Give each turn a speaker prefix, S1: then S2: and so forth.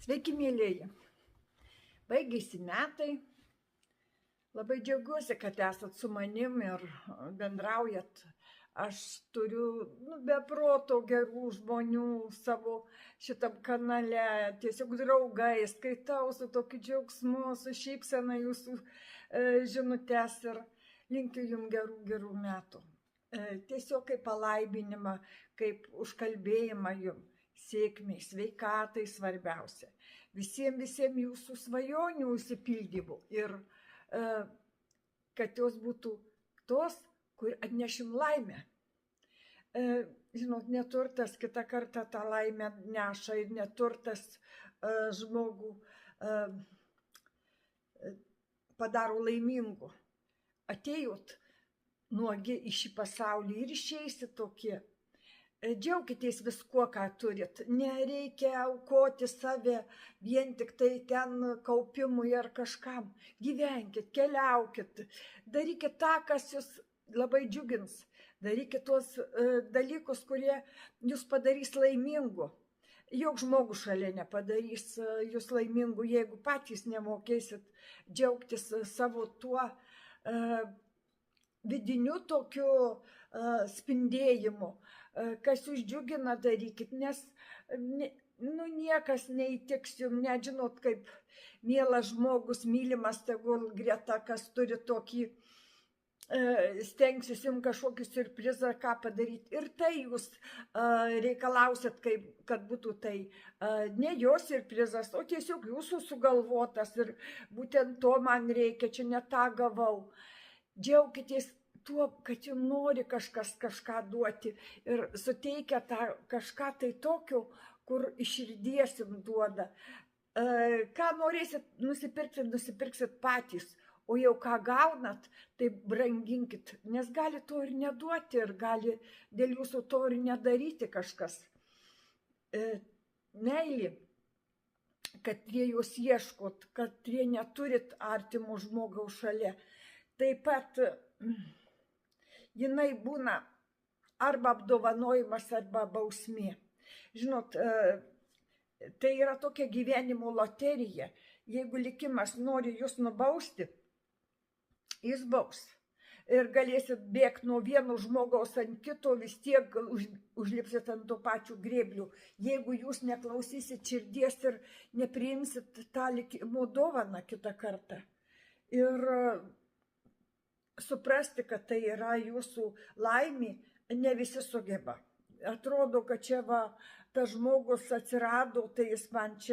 S1: Sveiki, mėlyjeji. Baigėsi metai. Labai džiaugiuosi, kad esat su manim ir bendraujat. Aš turiu be proto gerų žmonių savo šitam kanale, tiesiog draugai, skaitau su tokiu džiaugsmu, su šypsena jūsų žinutes ir linkiu jums gerų metų. Tiesiog kaip palaibinimą, kaip užkalbėjimą jums. Sėkmei, sveikatai svarbiausia. Visiems jūsų svajonių užsipildymų ir kad jos būtų tos, kur atnešim laimę. Žinot, neturtas kitą kartą tą laimę neša ir neturtas žmogų padaro laimingu. Atėjot nuogi į šį pasaulį ir išeisit tokie. Džiaukitės viskuo, ką turit. Nereikia aukoti save vien tik tai ten kaupimui ar kažkam. Gyvenkit, keliaukit, darykit tą, kas jūs labai džiugins. Darykit tuos dalykus, kurie jūs padarys laimingu. Joks žmogus šalia nepadarys jūs laimingu, jeigu patys nemokėsit džiaugtis savo tuo vidiniu tokiu spindėjimu. Kas jūs džiugina, darykit, nes niekas neįtiks jums, nežinot, kaip mielas žmogus, mylimas, tegul greta, kas turi tokį, stengsis jums kažkokį siurprizą, ką padaryti. Ir tai jūs reikalausit, kad būtų tai ne jo siurprizas, o tiesiog jūsų sugalvotas ir būtent to man reikia, čia ne tą gavau. Džiaukitės tuo, kad jums nori kažkas kažką duoti ir suteikia tą kažką tai tokio, kur iš širdies jums duoda. Ką norėsit nusipirksit, nusipirksit patys, o jau ką gaunat, tai branginkit, nes gali to ir neduoti ir gali dėl jūsų to ir nedaryti kažkas. Meilė, kad prie jos ieškot, kad prie neturit artimo žmogaus šalia. Taip pat jinai būna arba apdovanojimas, arba bausmė. Žinot, tai yra tokia gyvenimo loterija. Jeigu likimas nori jūs nubausti, jis baus. Ir galėsit bėgti nuo vieno žmogaus ant kito, vis tiek užlipsit ant to pačių grėblių. Jeigu jūs neklausysit širdies ir nepriimsit tą likimo dovaną kitą kartą. Ir suprasti, kad tai yra jūsų laimė, ne visi sugeba. Atrodo, kad čia tas žmogus atsirado, tai jis man čia